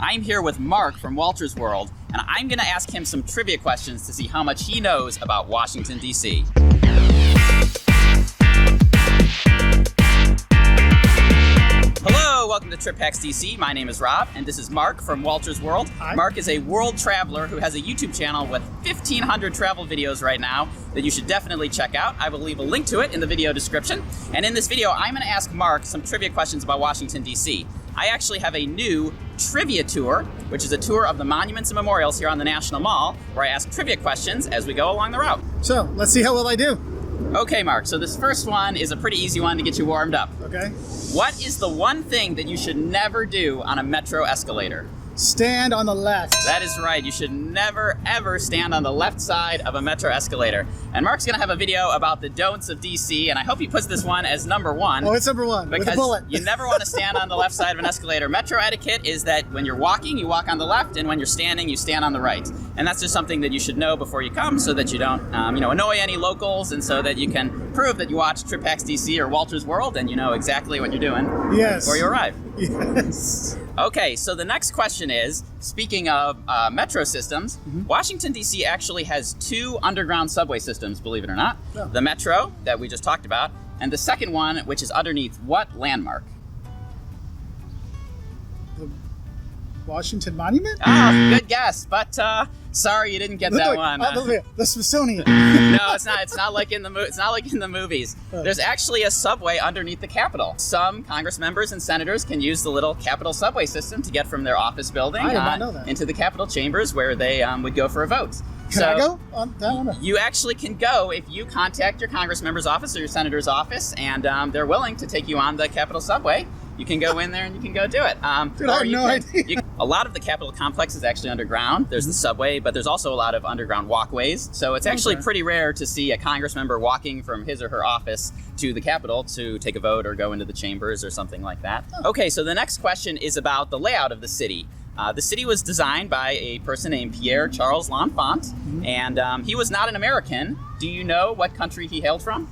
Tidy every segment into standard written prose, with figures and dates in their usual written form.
I'm here with Mark from Wolters World, and I'm going to ask him some trivia questions to see how much he knows about Washington, D.C. Hello, welcome to Trip Hacks DC. My name is Rob, and this is Mark from Wolters World. Hi. Mark is a world traveler who has a YouTube channel with 1,500 travel videos right now that you should definitely check out. I will leave a link to it in the video description. And in this video, I'm going to ask Mark some trivia questions about Washington, D.C. I actually have a new trivia tour, which is a tour of the monuments and memorials here on the National Mall, where I ask trivia questions as we go along the route. So, let's see how well I do. Okay, Mark, so this first one is a pretty easy one to get you warmed up. Okay. What is the one thing that you should never do on a metro escalator? Stand on the left. That is right. You should never, ever stand on the left side of a metro escalator. And Mark's going to have a video about the don'ts of DC, and I hope he puts this one as number one. Oh, it's number one, with a bullet. You never want to stand on the left side of an escalator. Metro etiquette is that when you're walking, you walk on the left, and when you're standing, you stand on the right. And that's just something that you should know before you come so that you don't annoy any locals, and so that you can prove that you watch Trip Hacks DC or Wolters World and you know exactly what you're doing before you arrive. Yes. Okay, so the next question is, speaking of metro systems, Washington, D.C. actually has two underground subway systems, believe it or not. Yeah. The Metro, that we just talked about, and the second one, which is underneath what landmark? The Washington Monument? Ah, good guess, but sorry you didn't get that one. The Smithsonian. No, it's not. It's not like in the movies. There's actually a subway underneath the Capitol. Some Congress members and senators can use the little Capitol subway system to get from their office building I did not know that. into the Capitol chambers where they would go for a vote. Can I go on that one? You actually can go if you contact your Congress member's office or your senator's office, and they're willing to take you on the Capitol subway. You can go in there and you can go do it. Dude, I have no idea. A lot of the Capitol complex is actually underground. There's the subway, but there's also a lot of underground walkways. So it's actually pretty rare to see a Congress member walking from his or her office to the Capitol to take a vote or go into the chambers or something like that. Okay, so the next question is about the layout of the city. The city was designed by a person named Pierre Charles L'Enfant, and he was not an American. Do you know what country he hailed from?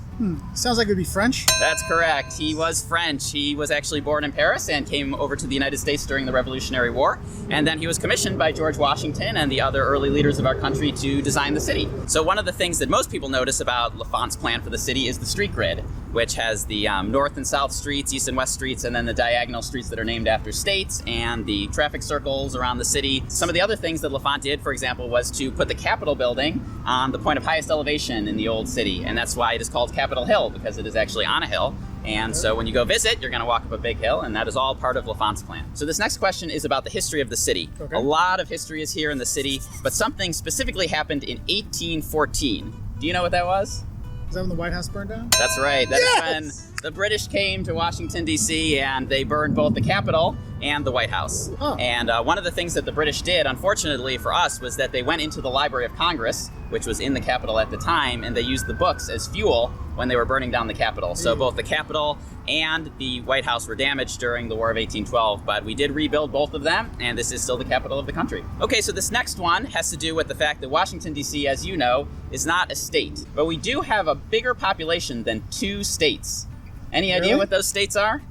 Sounds like it would be French. That's correct. He was French. He was actually born in Paris and came over to the United States during the Revolutionary War. And then he was commissioned by George Washington and the other early leaders of our country to design the city. So one of the things that most people notice about L'Enfant's plan for the city is the street grid, which has the north and south streets, east and west streets, and then the diagonal streets that are named after states, and the traffic circles around the city. Some of the other things that L'Enfant did, for example, was to put the Capitol building on the point of highest elevation in the old city. And that's why it is called Capitol Hill, because it is actually on a hill. And so when you go visit, you're going to walk up a big hill, and that is all part of L'Enfant's plan. So this next question is about the history of the city. Okay. A lot of history is here in the city, but something specifically happened in 1814. Do you know what that was? Is that when the White House burned down? That's right. That is when the British came to Washington, D.C., and they burned both the Capitol and the White House. Oh. And one of the things that the British did, unfortunately for us, was that they went into the Library of Congress, which was in the Capitol at the time, and they used the books as fuel when they were burning down the Capitol. So both the Capitol and the White House were damaged during the War of 1812, but we did rebuild both of them, and this is still the capital of the country. Okay, so this next one has to do with the fact that Washington, D.C., as you know, is not a state, but we do have a bigger population than two states. Any idea what those states are?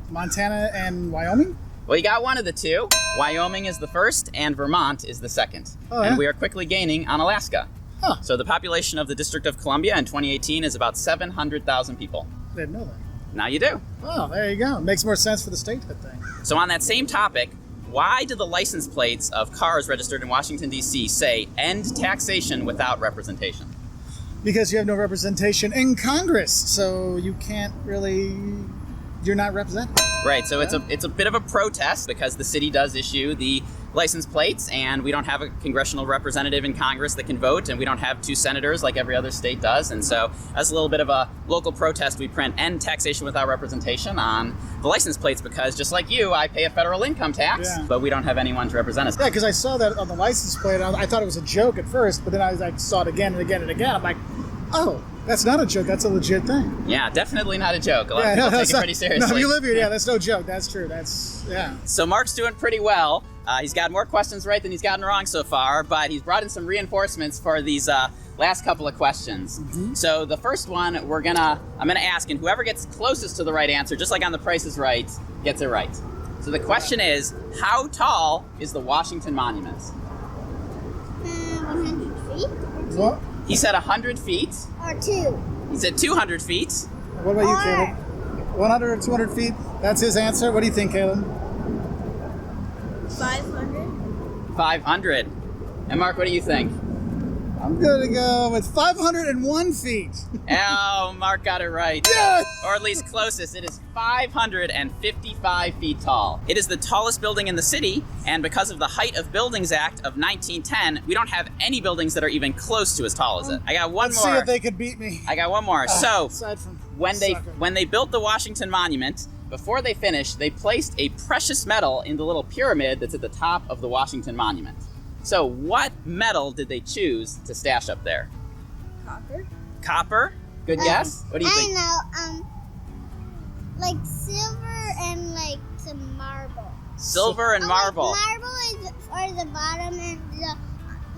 Montana and Wyoming? Well, you got one of the two. Wyoming is the first, and Vermont is the second. Oh, yeah? And we are quickly gaining on Alaska. Huh. So the population of the District of Columbia in 2018 is about 700,000 people. I didn't know that. Now you do. Oh, there you go. Makes more sense for the statehood thing. So on that same topic, why do the license plates of cars registered in Washington, D.C. say "End taxation without representation"? Because you have no representation in Congress, so you can't really... You're not represented. Right, so it's a bit of a protest because the city does issue the license plates, and we don't have a congressional representative in Congress that can vote, and we don't have two senators like every other state does. And so as a little bit of a local protest, we print "End taxation without representation" on the license plates, because just like you, I pay a federal income tax, but we don't have anyone to represent us. Yeah, because I saw that on the license plate. I thought it was a joke at first, but then I saw it again and again and again. I'm like, oh, that's not a joke. That's a legit thing. Yeah, definitely not a joke. A lot of people take it pretty seriously. No, you live here. Yeah, that's no joke. That's true. Yeah. So Mark's doing pretty well. He's got more questions right than he's gotten wrong so far, but he's brought in some reinforcements for these last couple of questions. So the first one I'm gonna ask, and whoever gets closest to the right answer, just like on The Price is Right, gets it right. So the question is, how tall is the Washington Monument? 100 feet? What? He said 100 feet. Or 2? He said 200 feet. What about you, Or- Caleb? 100 or 200 feet? That's his answer. What do you think, Caleb? 500? 500. And Mark, what do you think? I'm going to go with 501 feet. Oh, Mark got it right. Yes! Or at least closest. It is 555 feet tall. It is the tallest building in the city, and because of the Height of Buildings Act of 1910, we don't have any buildings that are even close to as tall as it. I got one Let's more. see if they could beat me. I got one more. So, Aside from when soccer. they built the Washington Monument, before they finished, they placed a precious metal in the little pyramid that's at the top of the Washington Monument. So what metal did they choose to stash up there? Copper? Copper? Good guess? What do you think? I know, like silver and like some marble. Silver and marble. Like marble is for the bottom and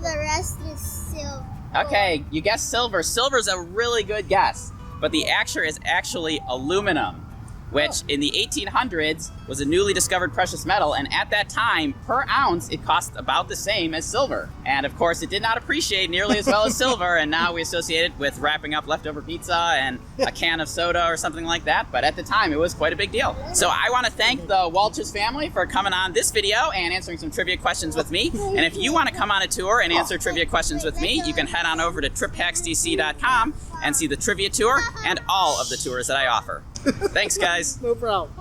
the rest is silver. Okay, you guessed silver. Silver's a really good guess, but the answer is actually aluminum, which in the 1800s was a newly discovered precious metal, and at that time, per ounce, it cost about the same as silver. And of course, it did not appreciate nearly as well as silver, and now we associate it with wrapping up leftover pizza and a can of soda or something like that, but at the time, it was quite a big deal. So I want to thank the Wolters family for coming on this video and answering some trivia questions with me. And if you want to come on a tour and answer trivia questions with me, you can head on over to triphacksdc.com and see the trivia tour and all of the tours that I offer. Thanks, guys. No problem.